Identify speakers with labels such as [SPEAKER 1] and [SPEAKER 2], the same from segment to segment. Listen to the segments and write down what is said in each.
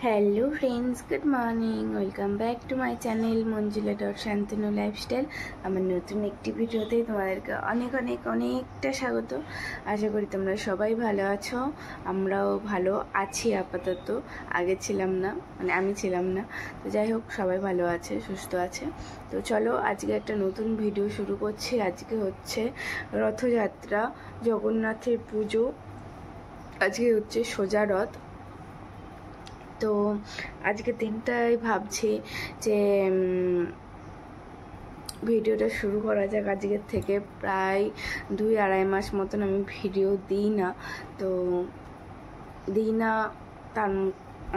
[SPEAKER 1] Hello friends, good morning. Welcome back to my channel মঞ্জুলা.শান্তনু lifestyle. আমার নতুন একটি ভিডিওতে তোমাদেরকে অনেকটা স্বাগত। আশা করি তোমরা সবাই ভালো আছো। আমরাও ভালো আছি আপাতত, আগে ছিলাম না, মানে আমি ছিলাম না। তো যাই হোক, সবাই ভালো আছে, সুস্থ আছে। তো চলো আজকে একটা নতুন ভিডিও শুরু করছি। আজকে হচ্ছে রথযাত্রা, জগন্নাথের পুজো। আজকে হচ্ছে সোজা রথ। তো আজকে দিনটাই ভাবছি যে ভিডিওটা শুরু করা যাক আজকের থেকে। প্রায় 2-2.5 মাস মতন আমি ভিডিও দিই না, তার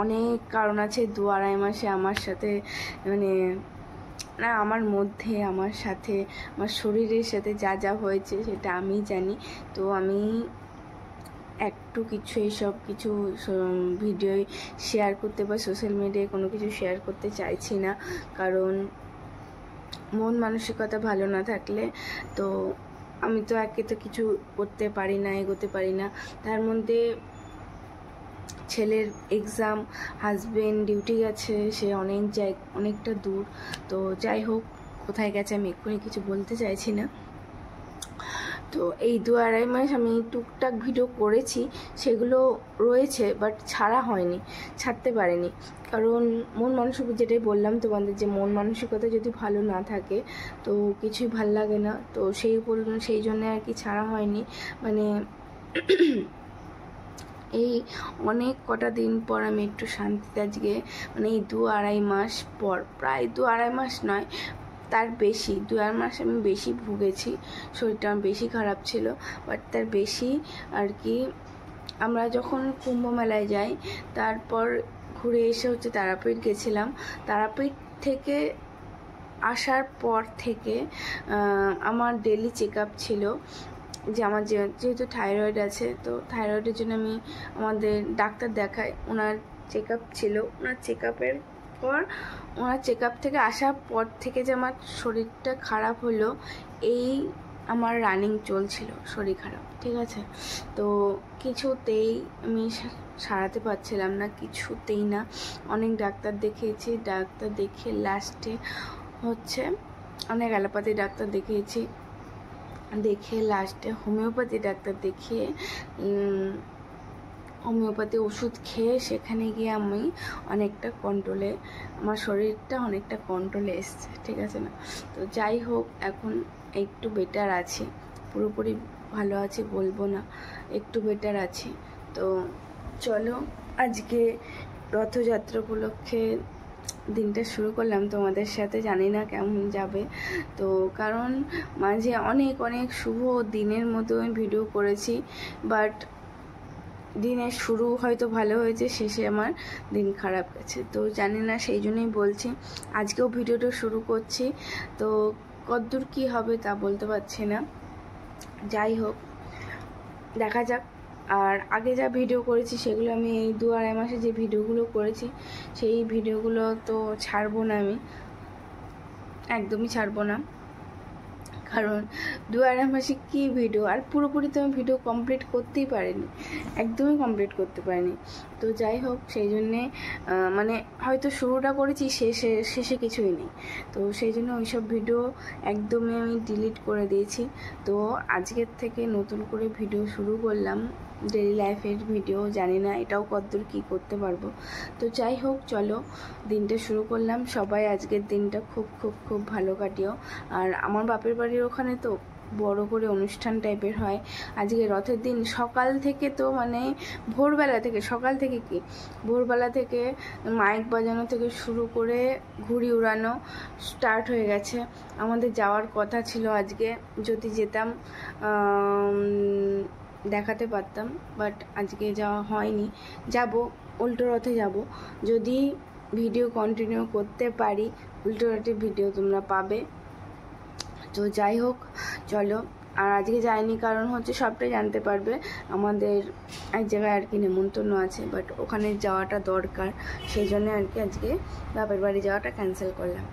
[SPEAKER 1] অনেক কারণ আছে। 2-2.5 মাসে আমার সাথে মানে না, আমার মধ্যে, আমার সাথে, আমার শরীরের সাথে যা যা হয়েছে সেটা আমি জানি। তো আমি একটু কিছু এইসব কিছু ভিডিও শেয়ার করতে বা সোশ্যাল মিডিয়ায় কোনো কিছু শেয়ার করতে চাইছি না, কারণ মন মানসিকতা ভালো না থাকলে তো আমি তো একে তো কিছু করতে পারি না, এগোতে পারি না। তার মধ্যে ছেলের এক্সাম, হাজবেন্ড ডিউটি গেছে, সে অনেকটা দূর। তো যাই হোক, কোথায় গেছে আমি এক্ষুনি কিছু বলতে চাইছি না। তো এই 2-2.5 মাস আমি টুকটাক ভিডিও করেছি, সেগুলো রয়েছে, বাট ছাড়া হয়নি, ছাড়তে পারিনি। কারণ মন মানসিকতা, যেটাই বললাম তোমাদের, যে মন মানসিকতা যদি ভালো না থাকে তো কিছুই ভাল লাগে না। তো সেই জন্য আর কি ছাড়া হয়নি। মানে এই অনেক কটা দিন পর আমি একটু শান্তিতে আজকে, মানে এই 2-2.5 মাস পর, প্রায় 2-2.5 মাস নয়, তার বেশি, 2 মাস আমি বেশি ভুগেছি। শরীরটা আমার বেশি খারাপ ছিল, বাট তার বেশি আর কি। আমরা যখন কুম্ভ মেলায় যাই, তারপর ঘুরে এসে হচ্ছে তারাপীঠ গেছিলাম। তারাপীঠ থেকে আসার পর থেকে আমার ডেলি চেক আপ ছিল, যে আমার যেহেতু থাইরয়েড আছে, তো থাইরয়েডের জন্য আমি আমাদের ডাক্তার দেখাই। ওনার চেক আপ ছিল, ওনার চেক আপ থেকে আসার পর থেকে যে আমার শরীরটা খারাপ হলো, এই আমার রানিং চলছিল শরীর খারাপ, ঠিক আছে। তো কিছুতেই আমি সারাতে পারছিলাম না, কিছুতেই না। অনেক ডাক্তার দেখিয়েছি, ডাক্তার দেখিয়ে লাস্টে হচ্ছে অনেক অ্যালোপ্যাথি ডাক্তার দেখিয়েছি, দেখে লাস্টে হোমিওপ্যাথি ডাক্তার দেখিয়ে হোমিওপ্যাথি ওষুধ খেয়ে সেখানে গিয়ে আমি অনেকটা কন্ট্রোলে, আমার শরীরটা অনেকটা কন্ট্রোলে এসছে, ঠিক আছে না। তো যাই হোক, এখন একটু বেটার আছি, পুরোপুরি ভালো আছি বলবো না, একটু বেটার আছি। তো চলো আজকে রথযাত্রা উপলক্ষে দিনটা শুরু করলাম তোমাদের সাথে। জানি না কেমন যাবে, তো কারণ মাঝে অনেক শুভ দিনের মতো আমি ভিডিও করেছি, বাট দিনের শুরু হয়তো ভালো হয়েছে, শেষে আমার দিন খারাপ গেছে। তো জানি না, সেই জন্যই বলছি আজকেও ভিডিওটা শুরু করছি। তো কতদূর কী হবে তা বলতে পারছি না, যাই হোক দেখা যাক। আর আগে যা ভিডিও করেছি সেগুলো আমি এই 2-2.5 মাসে যে ভিডিওগুলো করেছি, সেই ভিডিওগুলো তো ছাড়বো না, আমি একদমই ছাড়বো না। কারণ 2-2.5 মাসে কী ভিডিও, আর পুরোপুরি তো আমি ভিডিও কমপ্লিট করতেই পারিনি, একদমই কমপ্লিট করতে পারিনি। তো যাই হোক, সেই জন্যে মানে হয়তো শুরুটা করেছি, শেষে কিছুই নেই। তো সেই জন্য ওইসব ভিডিও একদমই আমি ডিলিট করে দিয়েছি। তো আজকের থেকে নতুন করে ভিডিও শুরু করলাম, ডেইলি লাইফের ভিডিও। জানি না এটাও কতদূর কী করতে পারবো। তো যাই হোক, চলো দিনটা শুরু করলাম। সবাই আজকের দিনটা খুব ভালো কাটিও। আর আমার বাপের বাড়ির ওখানে তো বড় করে অনুষ্ঠান টাইপের হয় আজকে রথের দিন। সকাল থেকে তো মানে ভোরবেলা থেকে মাইক বাজানো থেকে শুরু করে ঘুড়ি উড়ানো স্টার্ট হয়ে গেছে। আমাদের যাওয়ার কথা ছিল আজকে, যদি যেতাম দেখাতে পারতাম, বাট আজকে যাওয়া হয়নি। যাব, উল্টো রথে যাব, যদি ভিডিও কন্টিনিউ করতে পারি, উল্টো রথের ভিডিও তোমরা পাবে। তো যাই হোক, চলো। আর আজকে যাইনি কারণ হচ্ছে সবটাই জানতে পারবে, আমাদের এক জায়গায় আর কি নেমন্তন্ন আছে, বাট ওখানে যাওয়াটা দরকার, সেই জন্য আর কি আজকে বাপের বাড়ি যাওয়াটা ক্যান্সেল করলাম।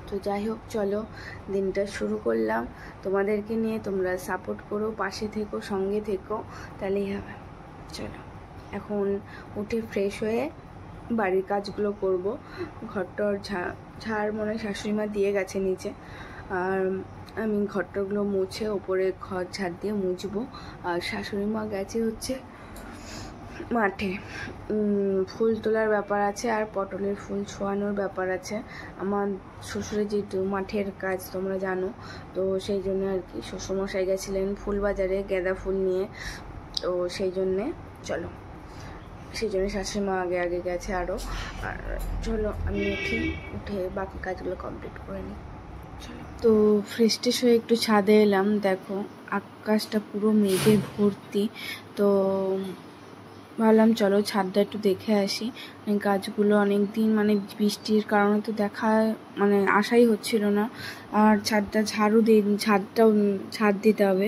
[SPEAKER 1] তো যাই হোক, চলো দিনটা শুরু করলাম তোমাদেরকে নিয়ে। তোমরা সাপোর্ট করো, পাশে থেকো, সঙ্গে থেকো, তাহলেই হবে। চলো। এখন উঠে ফ্রেশ হয়ে বাড়ির কাজগুলো করব। ঘরটর ঝাড় মনে শাশুড়ি মা দিয়ে গেছে নিচে, আর আমি ঘরটাগুলো মুছে ওপরে ঘর ঝাড় দিয়ে মুছবো। আর শাশুড়ি মা গেছে হচ্ছে মাঠে, ফুল তোলার ব্যাপার আছে আর পটলের ফুল ছোঁয়ানোর ব্যাপার আছে। আমার শ্বশুরের যে মাঠের কাজ তোমরা জানো, তো সেই জন্য আর কি শ্বশুরমশাই গেছিলেন ফুল বাজারে গাঁদা ফুল নিয়ে, তো সেই জন্যে চলো, সেই জন্য শাশুড়ি মা আগে আগে গেছে আরও। আর চলো আমি উঠে বাকি কাজগুলো কমপ্লিট করে নিই। তো ফ্রেশ ট্রেশ হয়ে একটু ছাদে এলাম, দেখো আকাশটা পুরো মেঘে ভর্তি। তো ভাবলাম চলো ছাদটা একটু দেখে আসি। গাছগুলো অনেক দিন মানে বৃষ্টির কারণে তো মানে আশাই হচ্ছিল না। আর ছাদটা ছাদ দিতে হবে,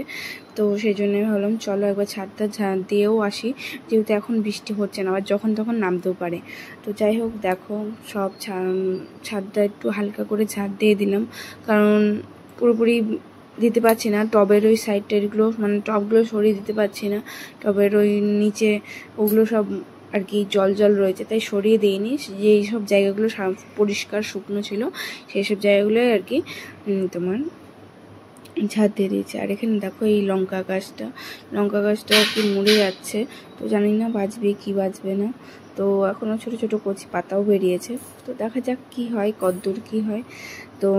[SPEAKER 1] তো সেই জন্য ভাবলাম চলো একবার ছাদটা দিয়েও আসি, যেহেতু এখন বৃষ্টি হচ্ছে না, আবার যখন তখন নামতেও পারে। তো যাই হোক দেখো সব ছাদটা একটু হালকা করে ছাদ দিয়ে দিলাম, কারণ পুরোপুরি দিতে পারছি না। টবের ওই সাইডটাগুলো মানে টবগুলো সরিয়ে দিতে পারছি না, টবের ওই নিচে ওগুলো সব আর কি জল রয়েছে, তাই সরিয়ে দিইনি। যেই সব জায়গাগুলো পরিষ্কার শুকনো ছিল সেই সব জায়গাগুলোই আর কি তোমার ছাদ দিয়ে দিয়েছে। আর এখানে দেখো এই লঙ্কা গাছটা আর কি মরে যাচ্ছে, তো জানি না বাঁচবে কি বাঁচবে না। তো এখনও ছোট ছোট কচি পাতাও বেরিয়েছে, তো দেখা যাক কি হয়, কতদূর কি হয়। তো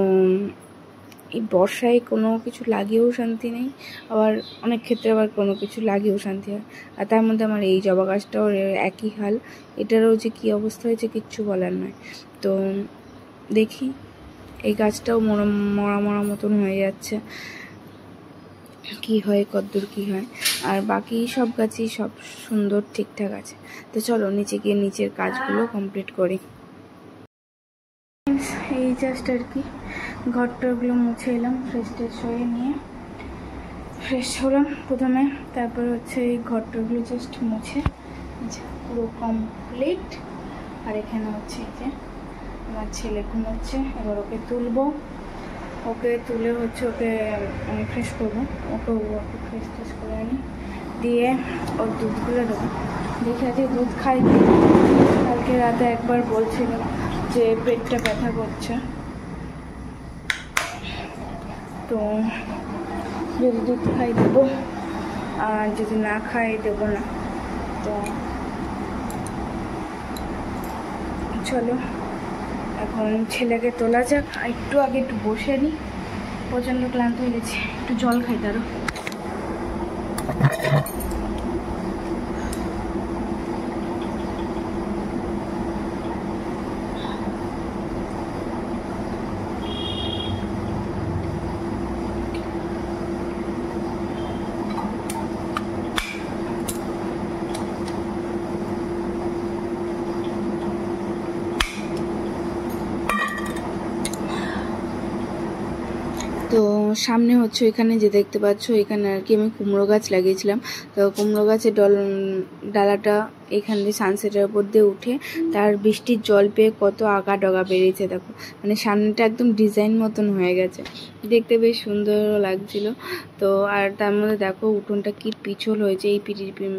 [SPEAKER 1] এই বর্ষায় কোনো কিছু লাগিয়েও শান্তি নেই, আবার অনেক ক্ষেত্রে আবার কোনো কিছু লাগিয়েও শান্তি হয়। আর তার মধ্যে আমার এই জবা গাছটাও একই হাল, এটারও যে কী অবস্থা হয়েছে কিচ্ছু বলার নয়। তো দেখি এই গাছটাও মরা মতন হয়ে যাচ্ছে, কি হয় কতদূর কি হয়। আর বাকি সব গাছই সব সুন্দর ঠিকঠাক আছে। তো চলো নিচে গিয়ে নিচের কাজগুলো কমপ্লিট করি। এই জাস্ট আর কি ঘরটাগুলো মুছে এলাম, ফ্রেশ হয়ে নিয়ে ফ্রেশ হলাম প্রথমে, তারপর হচ্ছে এই ঘরটাগুলো জাস্ট মুছে পুরো কমপ্লিট। আর এখানে হচ্ছে এই যে আমার ছেলে ঘুমোচ্ছে, এবার ওকে তুলবো, ওকে তুলে হচ্ছে ওকে আমি ফ্রেশ করবো, ওকে ফ্রেশ করে আনি, দিয়ে ওর দুধগুলো দেবো। দেখে আছে দুধ খাই, কালকে রাতে একবার বলছিল যে পেটটা ব্যথা করছে, তো যদি দুধ খাই দেবো, আর যদি না খাই দেবো না। তো চলো এখন ছেলেকে তোলা যাক। একটু আগে একটু বসে নিই, প্রচণ্ড ক্লান্ত হয়ে গেছে, একটু জল খাই তারও। তো সামনে হচ্ছে এখানে যে দেখতে পাচ্ছ, এখানে আর কি আমি কুমড়ো গাছ লাগিয়েছিলাম। তো কুমড়ো গাছের ডালাটা এখান দিয়ে সানসেটের উপর দিয়ে উঠে তার বৃষ্টির জল পেয়ে কত আগা ডগা বেরিয়েছে দেখো, মানে সামনেটা একদম ডিজাইন মতন হয়ে গেছে, দেখতে বেশ সুন্দরও লাগছিল। তো আর তার মধ্যে দেখো উঠোনটা কি পিছল হয়েছে, এই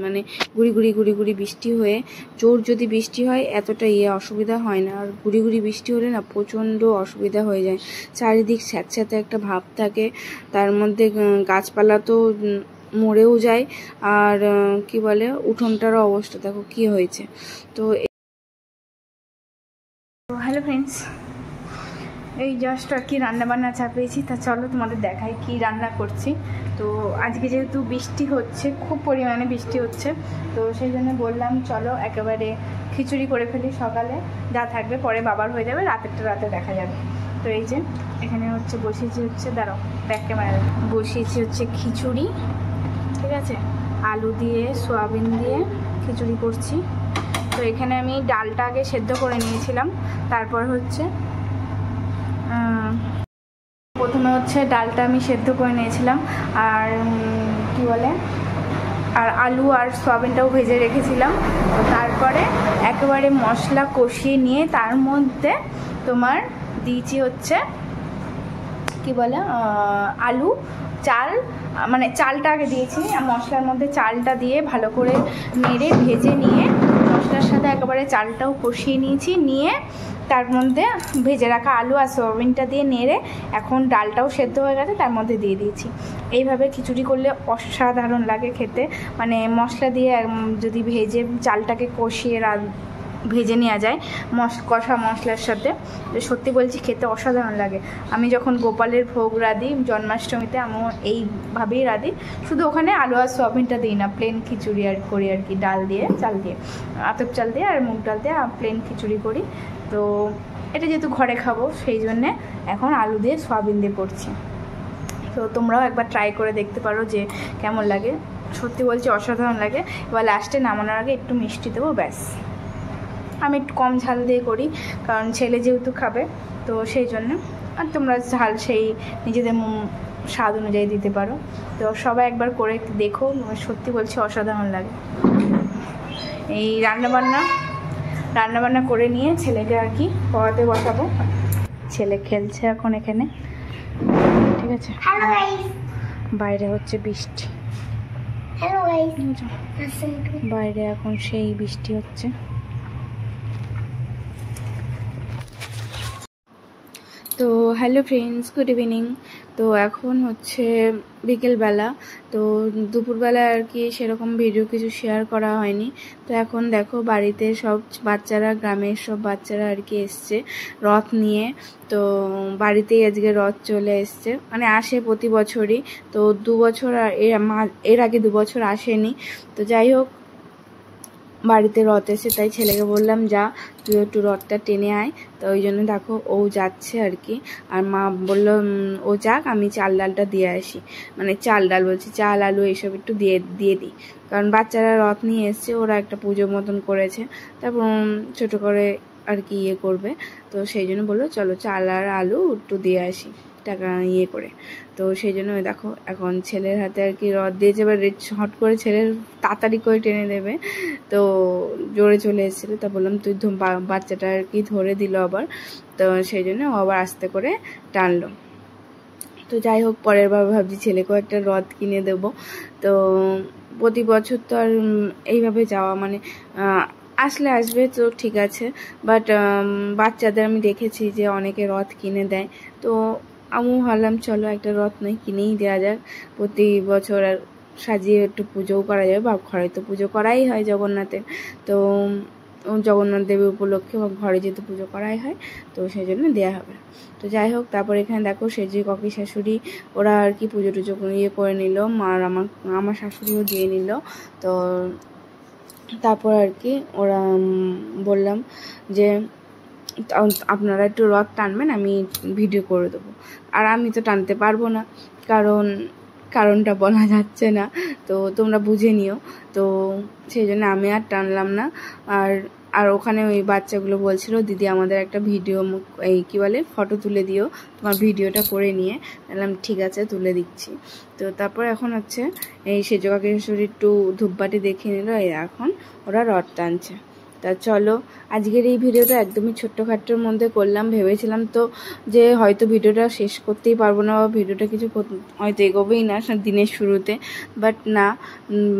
[SPEAKER 1] মানে গুড়ি গুড়ি বৃষ্টি হয়ে, জোর যদি বৃষ্টি হয় এতটা অসুবিধা হয় না, আর গুড়ি বৃষ্টি হলে না প্রচণ্ড অসুবিধা হয়ে যায়। চারিদিক স্যাঁতস্যাঁতে একটা ভাব থাকে, তার মধ্যে গাছপালা তো মরেও যায়, আর কি বলে উঠোনটারও অবস্থা দেখো কি হয়েছে। তো হ্যালো ফ্রেন্ডস, এই জাস্ট আর কি রান্নাবান্না চাপিয়েছি, তা চলো তোমাদের দেখাই কি রান্না করছি। তো আজকে যেহেতু বৃষ্টি হচ্ছে, খুব পরিমাণে বৃষ্টি হচ্ছে, তো সেই জন্য বললাম চলো একেবারে খিচুড়ি করে ফেলি, সকালে যা থাকবে পরে বাবার হয়ে যাবে, রাতে দেখা যাবে। তো এই যে এখানে হচ্ছে বসিয়েছি হচ্ছে, দাঁড়াও ব্যাক ক্যামেরা, বসিয়েছি হচ্ছে খিচুড়ি, ঠিক আছে, আলু দিয়ে সয়াবিন দিয়ে খিচুড়ি করছি। তো এখানে আমি ডালটা আগে সেদ্ধ করে নিয়েছিলাম, তারপর হচ্ছে প্রথমে হচ্ছে ডালটা আমি সেদ্ধ করে নিয়েছিলাম, আর কি বলে আর আলু আর সয়াবিনটাও ভেজে রেখেছিলাম। তো তারপরে একেবারে মশলা কষিয়ে নিয়ে তার মধ্যে তোমার দিয়েছি হচ্ছে কি বলে আলু
[SPEAKER 2] চাল মানে চালটা আগে দিয়েছি, মশলার মধ্যে চালটা দিয়ে ভালো করে নেড়ে ভেজে নিয়ে মশলার সাথে একেবারে চালটাও কষিয়ে নিয়েছি, নিয়ে তার মধ্যে ভেজে রাখা আলু আর সয়াবিনটা দিয়ে নেড়ে এখন ডালটাও সেদ্ধ হয়ে গেছে তার মধ্যে দিয়ে দিয়েছি। এইভাবে খিচুড়ি করলে অসাধারণ লাগে খেতে, মানে মশলা দিয়ে যদি ভেজে চালটাকে কষিয়ে ভেজে নেওয়া যায় কষা মশলার সাথে, সত্যি বলছি খেতে অসাধারণ লাগে। আমি যখন গোপালের ভোগ রাঁধি জন্মাষ্টমীতে আমি এইভাবেই রাঁধি, শুধু ওখানে আলু আর সয়াবিনটা দিই না, প্লেন খিচুড়ি আর করি আর কি, ডাল দিয়ে চাল দিয়ে আতপ চাল দিয়ে আর মুগ ডাল দিয়ে প্লেন খিচুড়ি করি। তো এটা যেহেতু ঘরে খাবো সেই জন্যে এখন আলু দিয়ে সয়াবিন দিয়ে করছি। তো তোমরাও একবার ট্রাই করে দেখতে পারো যে কেমন লাগে, সত্যি বলছি অসাধারণ লাগে। এবার লাস্টে নামানোর আগে একটু মিষ্টি দেবো, ব্যাস। আমি একটু কম ঝাল দিয়ে করি কারণ ছেলে যেহেতু খাবে, তো সেই জন্য। আর তোমরা ঝাল সেই নিজেদের স্বাদ অনুযায়ী দিতে পারো। তো সবাই একবার করে দেখো, সত্যি বলছি অসাধারণ লাগে। এই রান্নাবান্না করে নিয়ে ছেলেকে আর কি পড়াতে বসাবো। ছেলে খেলছে এখন এখানে, ঠিক আছে। বাইরে হচ্ছে বৃষ্টি, বাইরে এখন সেই বৃষ্টি হচ্ছে। তো হ্যালো ফ্রেন্ডস, গুড ইভিনিং। তো এখন হচ্ছে বিকেলবেলা, তো দুপুরবেলা আর কি সেরকম ভিডিও কিছু শেয়ার করা হয়নি। তো এখন দেখো বাড়িতে সব বাচ্চারা, গ্রামের সব বাচ্চারা আর কি এসছে রথ নিয়ে। তো বাড়িতেই আজকে রথ চলে এসছে, মানে আসে প্রতি বছরই। তো 2 বছর এর আগে 2 বছর আসেনি। তো যাই হোক বাড়িতে রথ এসে, তাই ছেলেকে বললাম যা তুই একটু রথটা টেনে আয়। তো ওই জন্য দেখো ও যাচ্ছে আর কি। আর মা বললো ও যাক, আমি চাল ডালটা দিয়ে আসি, মানে চাল ডাল বলছি, চাল আলু এইসব একটু দিয়ে দিই, কারণ বাচ্চারা রথ নিয়ে এসছে, ওরা একটা পুজো মতন করেছে, তারপর ছোট করে আর কি ইয়ে করবে। তো সেই জন্য বললো চলো চাল আর আলু একটু দিয়ে আসি টাকা ইয়ে করে। তো সেই জন্য দেখো এখন ছেলের হাতে আর কি রথ দিয়েছে, এবার হট করে ছেলের তাড়াতাড়ি করে টেনে দেবে, তো জোরে চলে এসেছিলো। তা বললাম তুই বাচ্চাটা আর কি ধরে দিল আবার, তো সেই জন্য ও আবার আস্তে করে টানলো। তো যাই হোক পরের বার ভাবছি ছেলেকেও একটা রথ কিনে দেব। তো প্রতি বছর তো আর এইভাবে যাওয়া মানে আসলে আসবে তো ঠিক আছে, বাট বাচ্চাদের আমি দেখেছি যে অনেকে রথ কিনে দেয়। তো আমিও ভাবলাম চলো একটা রথ নয় কিনেই দেওয়া যাক, প্রতি বছর আর সাজিয়ে একটু পুজোও করা যাবে, বা ঘরে তো পুজো করাই হয় জগন্নাথের। তো জগন্নাথ দেবীর উপলক্ষে বা ঘরে যেহেতু পুজো করাই হয়, তো সেই জন্য দেওয়া হবে। তো যাই হোক তারপর এখানে দেখো সেজি কাকি শাশুড়ি ওরা আর কি পুজো টুজো ইয়ে করে নিল, আর আমার শাশুড়িও দিয়ে নিল। তো তারপর আর কি ওরা বললাম যে আপনারা একটু রথ টানবেন, আমি ভিডিও করে দেবো। আর আমি তো টানতে পারবো না, কারণটা বলা যাচ্ছে না, তো তোমরা বুঝে নিও। তো সেই জন্য আমি আর টানলাম না। আর ওখানে ওই বাচ্চাগুলো বলছিল দিদি আমাদের একটা ভিডিও এই কী বলে ফটো তুলে দিও, তোমার ভিডিওটা করে নিয়ে। বললাম ঠিক আছে তুলে দিচ্ছি। তো তারপর এখন হচ্ছে এই সেজো কাকি শাশুড়ি একটু ধূপবাটি দেখিয়ে নিল, এখন ওরা রথ টানছে। তা চলো আজকের এই ভিডিওটা একদমই ছোট্টখাট্টোর মধ্যে করলাম। ভেবেছিলাম তো যে হয়তো ভিডিওটা শেষ করতেই পারবো না, বা ভিডিওটা কিছু হয়তো এগোবেই না দিনের শুরুতে, বাট না,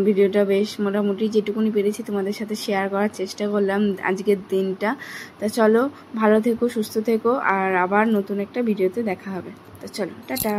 [SPEAKER 2] ভিডিওটা বেশ মোটামুটি যেটুকুনি পেরেছি তোমাদের সাথে শেয়ার করার চেষ্টা করলাম আজকের দিনটা। তা চলো ভালো থেকো, সুস্থ থেকো, আর আবার নতুন একটা ভিডিওতে দেখা হবে। তো চলো টাটা।